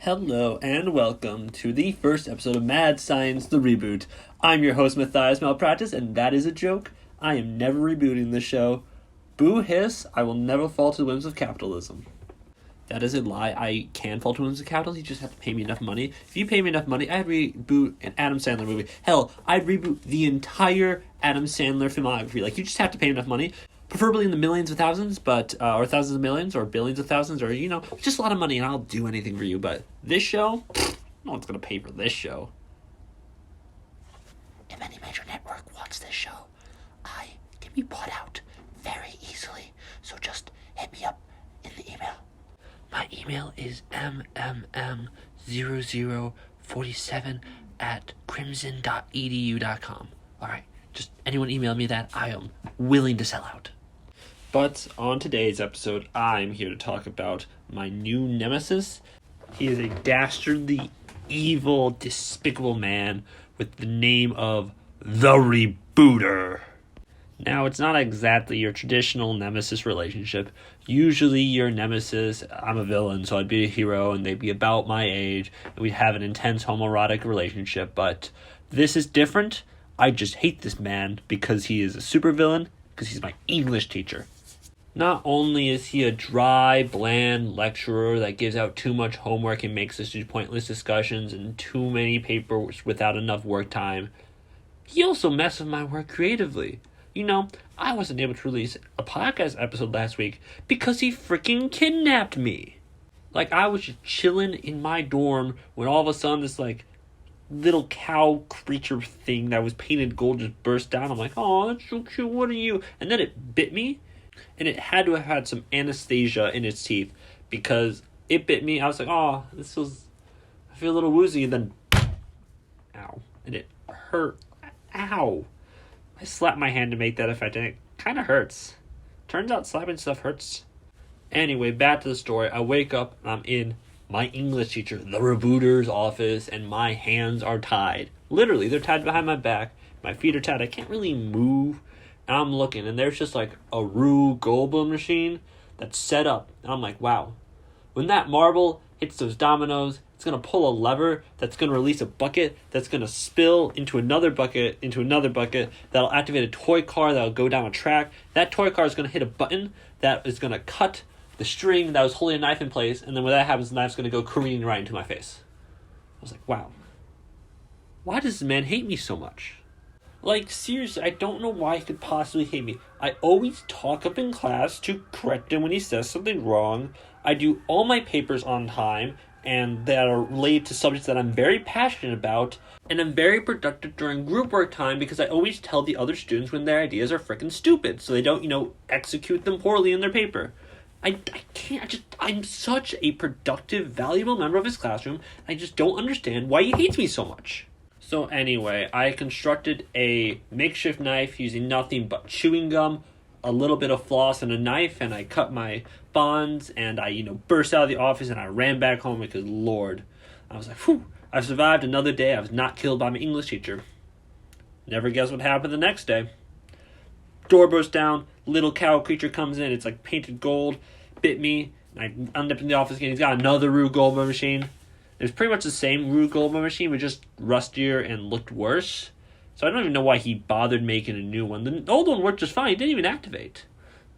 Hello and welcome to the first episode of Mad Science the Reboot. I'm your host Mathias Malpractice, and that is a joke. I am never rebooting this show. Boo hiss, I will never fall to the whims of capitalism. That is a lie. I can fall to the whims of capitalism, you just have to pay me enough money. If you pay me enough money, I'd reboot an Adam Sandler movie. Hell, I'd reboot the entire Adam Sandler filmography. Like, you just have to pay me enough money. Preferably in the millions of thousands, but or thousands of millions, or billions of thousands, or, just a lot of money, and I'll do anything for you. But this show, no one's going to pay for this show. If any major network wants this show, I can be bought out very easily. So just hit me up in the email. My email is mmm0047@crimson.edu.com. Alright, just anyone email me that, I am willing to sell out. But on today's episode, I'm here to talk about my new nemesis. He is a dastardly, evil, despicable man with the name of the Rebooter. Now, it's not exactly your traditional nemesis relationship. Usually your nemesis, I'm a villain, so I'd be a hero, and they'd be about my age, and we'd have an intense homoerotic relationship, but this is different. I just hate this man because he is a supervillain, because he's my English teacher. Not only is he a dry, bland lecturer that gives out too much homework and makes us do pointless discussions and too many papers without enough work time, he also messes with my work creatively. I wasn't able to release a podcast episode last week because he freaking kidnapped me. Like, I was just chilling in my dorm when all of a sudden this, little cow creature thing that was painted gold just burst down. I'm like, oh, that's so cute, what are you? And then it bit me, and it had to have had some anesthesia in its teeth because it bit me. I was like, oh, I feel a little woozy, and then, ow, and it hurt. Ow. I slapped my hand to make that effect, and it kind of hurts. Turns out slapping stuff hurts. Anyway, back to the story. I wake up, and I'm in my English teacher, the Rebooter's office, and my hands are tied. Literally, they're tied behind my back. My feet are tied. I can't really move. And I'm looking, and there's just like a Rube Goldberg machine that's set up. And I'm like, wow. When that marble hits those dominoes, it's going to pull a lever that's going to release a bucket that's going to spill into another bucket, that'll activate a toy car that'll go down a track. That toy car is going to hit a button that is going to cut the string that was holding a knife in place, and then when that happens, the knife's going to go careening right into my face. I was like, wow. Why does this man hate me so much? Like, seriously, I don't know why he could possibly hate me. I always talk up in class to correct him when he says something wrong. I do all my papers on time, and that are related to subjects that I'm very passionate about, and I'm very productive during group work time because I always tell the other students when their ideas are freaking stupid, so they don't, execute them poorly in their paper. I'm such a productive, valuable member of his classroom, I just don't understand why he hates me so much. So anyway, I constructed a makeshift knife using nothing but chewing gum, a little bit of floss, and a knife, and I cut my bonds, and I, burst out of the office, and I ran back home because, Lord, I was like, whew, I've survived another day. I was not killed by my English teacher. Never guess what happened the next day. Door bursts down, little cow creature comes in, it's like painted gold, bit me, and I end up in the office again. He's got another Rube Goldberg machine. It was pretty much the same Rube Goldberg machine, but just rustier and looked worse. So I don't even know why he bothered making a new one. The old one worked just fine. He didn't even activate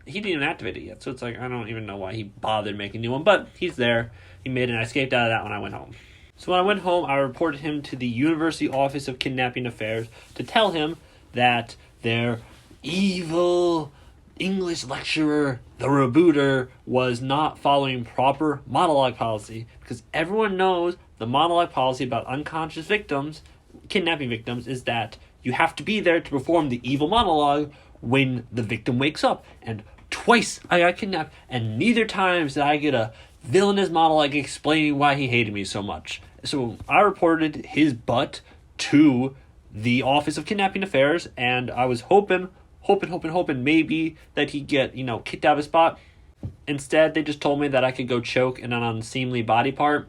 it yet. So it's like, I don't even know why he bothered making a new one. But he's there. He made it, and I escaped out of that when I went home. So when I went home, I reported him to the University Office of Kidnapping Affairs to tell him that their evil English lecturer, the Rebooter, was not following proper monologue policy. Because everyone knows the monologue policy about unconscious victims, kidnapping victims, is that you have to be there to perform the evil monologue when the victim wakes up. And twice I got kidnapped, and neither times did I get a villainous monologue explaining why he hated me so much. So I reported his butt to the Office of Kidnapping Affairs, and I was hoping maybe that he'd get, kicked out of his spot. Instead, they just told me that I could go choke in an unseemly body part.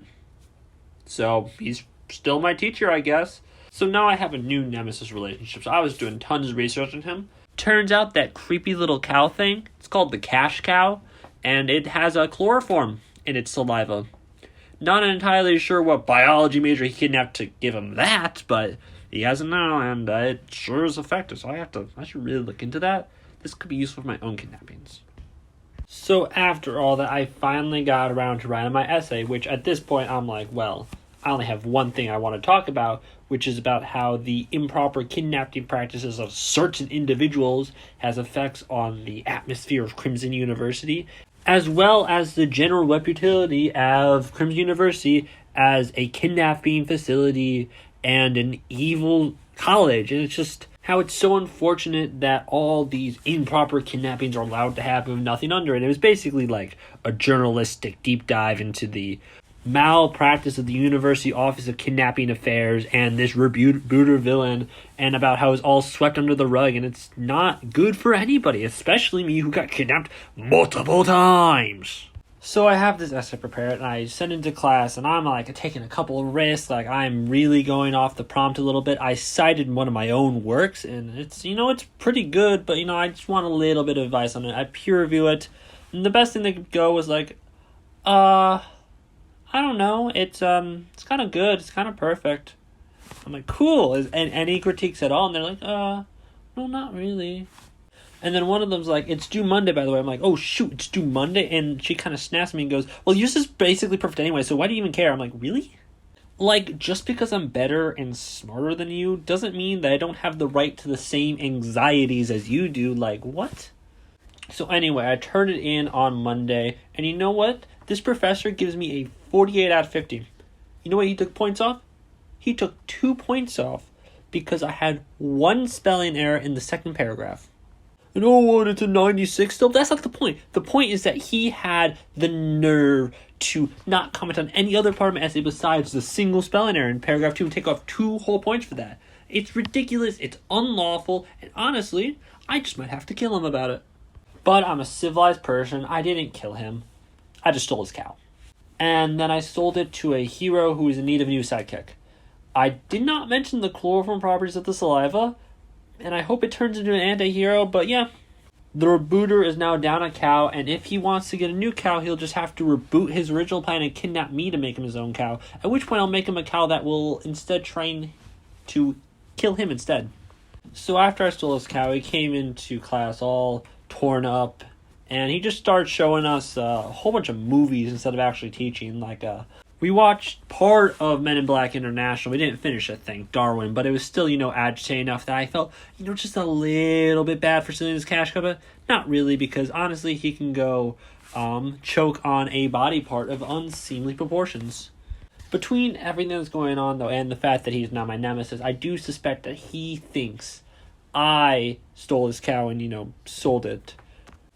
So he's still my teacher, I guess. So now I have a new nemesis relationship. So I was doing tons of research on him. Turns out that creepy little cow thing, it's called the cash cow, and it has a chloroform in its saliva. Not entirely sure what biology major he kidnapped to give him that, but he has it now, and it sure is effective, so I should really look into that. This could be useful for my own kidnappings. So after all that, I finally got around to writing my essay, which at this point I'm like, well, I only have one thing I want to talk about, which is about how the improper kidnapping practices of certain individuals has effects on the atmosphere of Crimson University, as well as the general reputation of Crimson University as a kidnapping facility and an evil college. And it's just how it's so unfortunate that all these improper kidnappings are allowed to happen with nothing under it. It was basically like a journalistic deep dive into the malpractice of the University Office of Kidnapping Affairs and this Rebooter villain, and about how it's all swept under the rug, and it's not good for anybody, especially me who got kidnapped multiple times. So I have this essay prepared, and I send it to class, and I'm like taking a couple of risks, like I'm really going off the prompt a little bit. I cited one of my own works, and it's pretty good, but I just want a little bit of advice on it. I peer review it, and the best thing that could go was like, I don't know, it's kind of good, it's kind of perfect. I'm like, cool, and any critiques at all? And they're like, no, not really. And then one of them's like, it's due Monday, by the way. I'm like, oh, shoot, it's due Monday? And she kind of snaps me and goes, well, yours is basically perfect anyway, so why do you even care? I'm like, really? Like, just because I'm better and smarter than you doesn't mean that I don't have the right to the same anxieties as you do. Like, what? So anyway, I turned it in on Monday, and you know what? This professor gives me a 48 out of 50. You know what he took points off? He took 2 points off because I had one spelling error in the second paragraph. And it's a 96 still? That's not the point. The point is that he had the nerve to not comment on any other part of my essay besides the single spelling error in paragraph 2 and take off 2 whole points for that. It's ridiculous, it's unlawful, and honestly, I just might have to kill him about it. But I'm a civilized person. I didn't kill him. I just stole his cow. And then I sold it to a hero who is in need of a new sidekick. I did not mention the chloroform properties of the saliva, and I hope it turns into an anti-hero, but yeah. The Rebooter is now down a cow, and if he wants to get a new cow, he'll just have to reboot his original plan and kidnap me to make him his own cow, at which point I'll make him a cow that will instead train to kill him instead. So after I stole his cow, he came into class all torn up, and he just started showing us a whole bunch of movies instead of actually teaching. We watched part of Men in Black International. We didn't finish it, thank Darwin, but it was still, agitating enough that I felt, just a little bit bad for stealing his cash cow, but not really, because honestly, he can go choke on a body part of unseemly proportions. Between everything that's going on, though, and the fact that he's now my nemesis, I do suspect that he thinks I stole his cow and, sold it.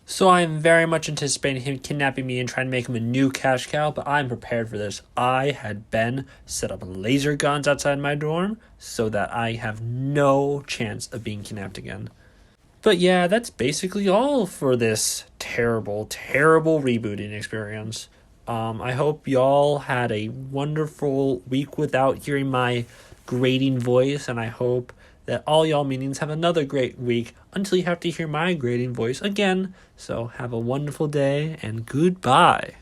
So I'm very much anticipating him kidnapping me and trying to make him a new cash cow, but I'm prepared for this. I had Ben set up laser guns outside my dorm so that I have no chance of being kidnapped again. But yeah, that's basically all for this terrible, terrible rebooting experience. I hope y'all had a wonderful week without hearing my grating voice, and I hope that all y'all meetings have another great week until you have to hear my grating voice again. So have a wonderful day, and goodbye.